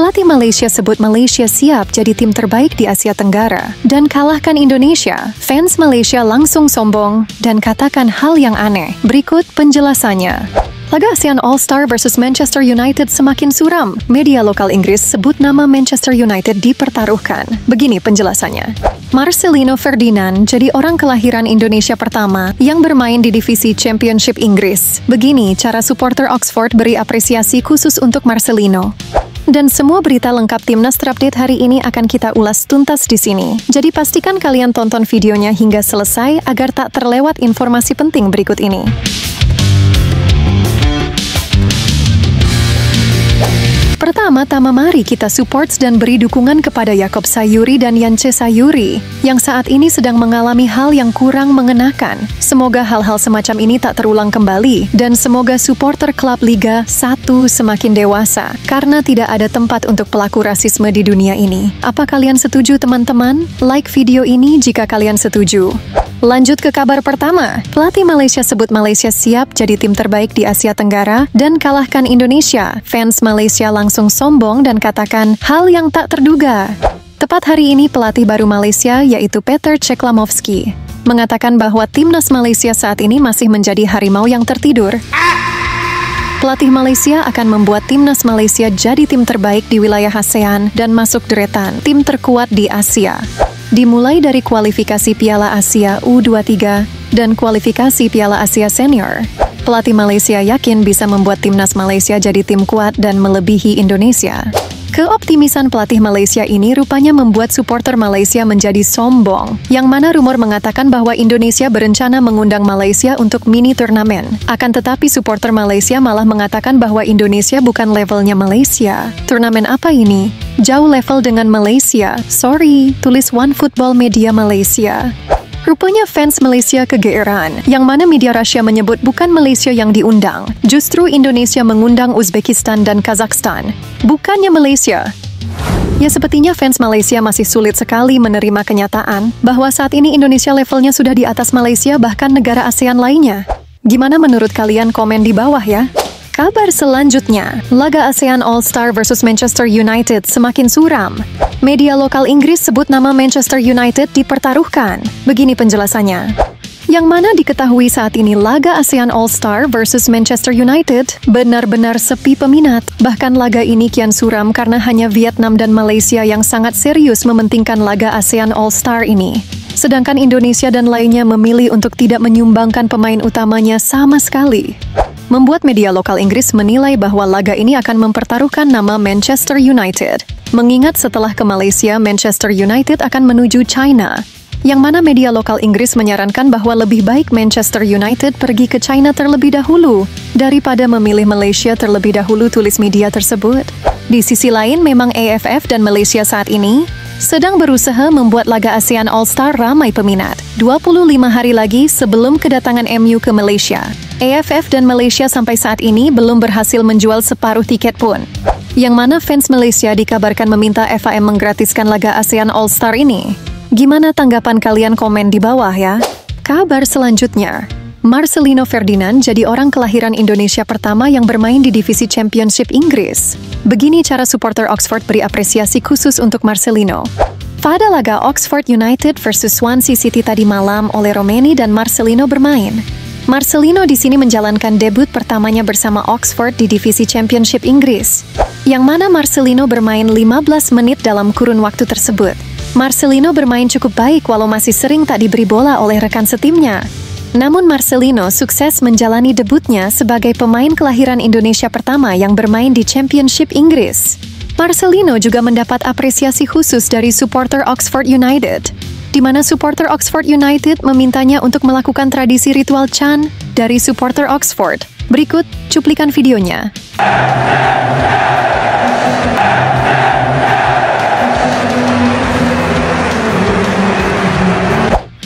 Pelatih Malaysia sebut Malaysia siap jadi tim terbaik di Asia Tenggara dan kalahkan Indonesia. Fans Malaysia langsung sombong dan katakan hal yang aneh. Berikut penjelasannya. Laga ASEAN All-Star versus Manchester United semakin suram. Media lokal Inggris sebut nama Manchester United dipertaruhkan. Begini penjelasannya. Marcelino Ferdinand jadi orang kelahiran Indonesia pertama yang bermain di divisi Championship Inggris. Begini cara supporter Oxford beri apresiasi khusus untuk Marcelino. Dan semua berita lengkap Timnas terupdate hari ini akan kita ulas tuntas di sini. Jadi pastikan kalian tonton videonya hingga selesai agar tak terlewat informasi penting berikut ini. Pertama-tama mari kita support dan beri dukungan kepada Yaakob Sayuri dan Yance Sayuri yang saat ini sedang mengalami hal yang kurang mengenakan. Semoga hal-hal semacam ini tak terulang kembali dan semoga supporter klub Liga 1 semakin dewasa karena tidak ada tempat untuk pelaku rasisme di dunia ini. Apa kalian setuju teman-teman? Like video ini jika kalian setuju. Lanjut ke kabar pertama. Pelatih Malaysia sebut Malaysia siap jadi tim terbaik di Asia Tenggara dan kalahkan Indonesia. Fans Malaysia langsung sombong dan katakan hal yang tak terduga. Tepat hari ini pelatih baru Malaysia yaitu Peter Ceklamovski mengatakan bahwa timnas Malaysia saat ini masih menjadi harimau yang tertidur. Pelatih Malaysia akan membuat timnas Malaysia jadi tim terbaik di wilayah ASEAN dan masuk deretan tim terkuat di Asia. Dimulai dari kualifikasi Piala Asia U23 dan kualifikasi Piala Asia Senior. Pelatih Malaysia yakin bisa membuat timnas Malaysia jadi tim kuat dan melebihi Indonesia. Keoptimisan pelatih Malaysia ini rupanya membuat supporter Malaysia menjadi sombong, yang mana rumor mengatakan bahwa Indonesia berencana mengundang Malaysia untuk mini turnamen. Akan tetapi supporter Malaysia malah mengatakan bahwa Indonesia bukan levelnya Malaysia. Turnamen apa ini? Jauh level dengan Malaysia. Sorry, tulis One Football Media Malaysia. Rupanya fans Malaysia kegeeran, yang mana media Rusia menyebut bukan Malaysia yang diundang. Justru Indonesia mengundang Uzbekistan dan Kazakhstan. Bukannya Malaysia. Ya sepertinya fans Malaysia masih sulit sekali menerima kenyataan bahwa saat ini Indonesia levelnya sudah di atas Malaysia bahkan negara ASEAN lainnya. Gimana menurut kalian? Komen di bawah ya. Kabar selanjutnya, laga ASEAN All-Star versus Manchester United semakin suram. Media lokal Inggris sebut nama Manchester United dipertaruhkan. Begini penjelasannya. Yang mana diketahui saat ini laga ASEAN All-Star versus Manchester United benar-benar sepi peminat. Bahkan laga ini kian suram karena hanya Vietnam dan Malaysia yang sangat serius mementingkan laga ASEAN All-Star ini. Sedangkan Indonesia dan lainnya memilih untuk tidak menyumbangkan pemain utamanya sama sekali. Membuat media lokal Inggris menilai bahwa laga ini akan mempertaruhkan nama Manchester United. Mengingat setelah ke Malaysia, Manchester United akan menuju China. Yang mana media lokal Inggris menyarankan bahwa lebih baik Manchester United pergi ke China terlebih dahulu daripada memilih Malaysia terlebih dahulu, tulis media tersebut. Di sisi lain, memang AFF dan Malaysia saat ini sedang berusaha membuat laga ASEAN All-Star ramai peminat. 25 hari lagi sebelum kedatangan MU ke Malaysia. AFF dan Malaysia sampai saat ini belum berhasil menjual separuh tiket pun. Yang mana fans Malaysia dikabarkan meminta FAM menggratiskan laga ASEAN All-Star ini. Gimana tanggapan kalian? Komen di bawah ya. Kabar selanjutnya. Marcelino Ferdinand jadi orang kelahiran Indonesia pertama yang bermain di divisi Championship Inggris. Begini cara supporter Oxford beri apresiasi khusus untuk Marcelino. Pada laga Oxford United versus Swansea City tadi malam, oleh Romeni dan Marcelino bermain. Marcelino di sini menjalankan debut pertamanya bersama Oxford di divisi Championship Inggris. Yang mana Marcelino bermain 15 menit dalam kurun waktu tersebut. Marcelino bermain cukup baik walau masih sering tak diberi bola oleh rekan setimnya. Namun Marcelino sukses menjalani debutnya sebagai pemain kelahiran Indonesia pertama yang bermain di Championship Inggris. Marcelino juga mendapat apresiasi khusus dari supporter Oxford United, di mana supporter Oxford United memintanya untuk melakukan tradisi ritual chant dari supporter Oxford. Berikut cuplikan videonya.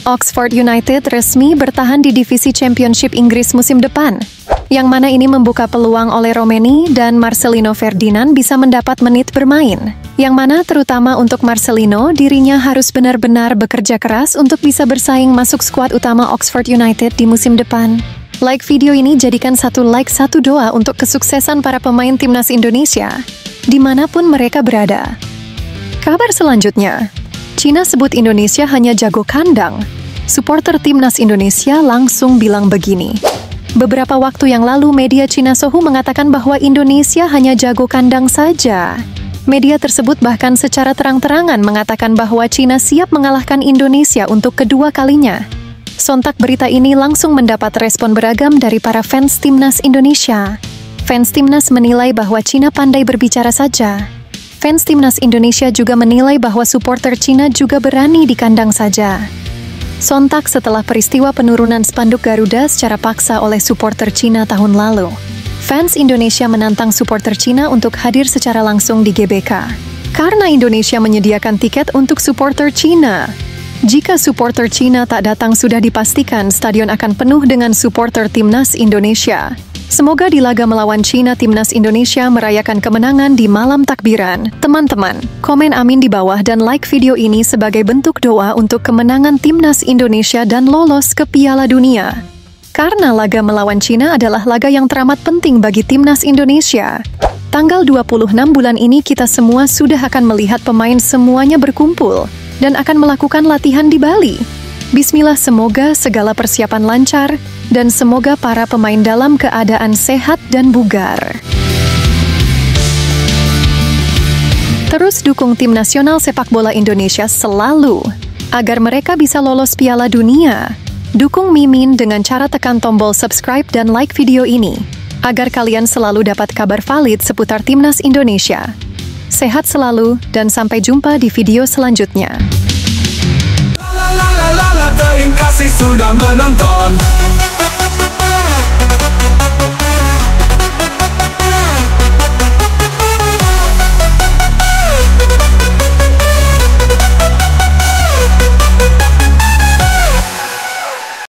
Oxford United resmi bertahan di divisi Championship Inggris musim depan, yang mana ini membuka peluang oleh Romeni dan Marcelino Ferdinand bisa mendapat menit bermain. Yang mana terutama untuk Marcelino, dirinya harus benar-benar bekerja keras untuk bisa bersaing masuk skuad utama Oxford United di musim depan. Like video ini, jadikan satu like, satu doa untuk kesuksesan para pemain timnas Indonesia. dimanapun mereka berada. Kabar selanjutnya, Cina sebut Indonesia hanya jago kandang. Supporter timnas Indonesia langsung bilang begini. Beberapa waktu yang lalu, media Cina Sohu mengatakan bahwa Indonesia hanya jago kandang saja. Media tersebut bahkan secara terang-terangan mengatakan bahwa Cina siap mengalahkan Indonesia untuk kedua kalinya. Sontak berita ini langsung mendapat respon beragam dari para fans timnas Indonesia. Fans timnas menilai bahwa Cina pandai berbicara saja. Fans timnas Indonesia juga menilai bahwa supporter Cina juga berani di kandang saja. Sontak setelah peristiwa penurunan spanduk Garuda secara paksa oleh supporter Cina tahun lalu, fans Indonesia menantang supporter Cina untuk hadir secara langsung di GBK. Karena Indonesia menyediakan tiket untuk supporter Cina. Jika supporter Cina tak datang, sudah dipastikan stadion akan penuh dengan supporter timnas Indonesia. Semoga di laga melawan Cina, timnas Indonesia merayakan kemenangan di malam takbiran. Teman-teman, komen amin di bawah dan like video ini sebagai bentuk doa untuk kemenangan timnas Indonesia dan lolos ke Piala Dunia. Karena laga melawan Cina adalah laga yang teramat penting bagi timnas Indonesia. Tanggal 26 bulan ini kita semua sudah akan melihat pemain semuanya berkumpul dan akan melakukan latihan di Bali. Bismillah, semoga segala persiapan lancar dan semoga para pemain dalam keadaan sehat dan bugar. Terus dukung tim nasional sepak bola Indonesia selalu agar mereka bisa lolos Piala Dunia. Dukung Mimin dengan cara tekan tombol subscribe dan like video ini agar kalian selalu dapat kabar valid seputar timnas Indonesia. Sehat selalu dan sampai jumpa di video selanjutnya. Terima kasih sudah menonton.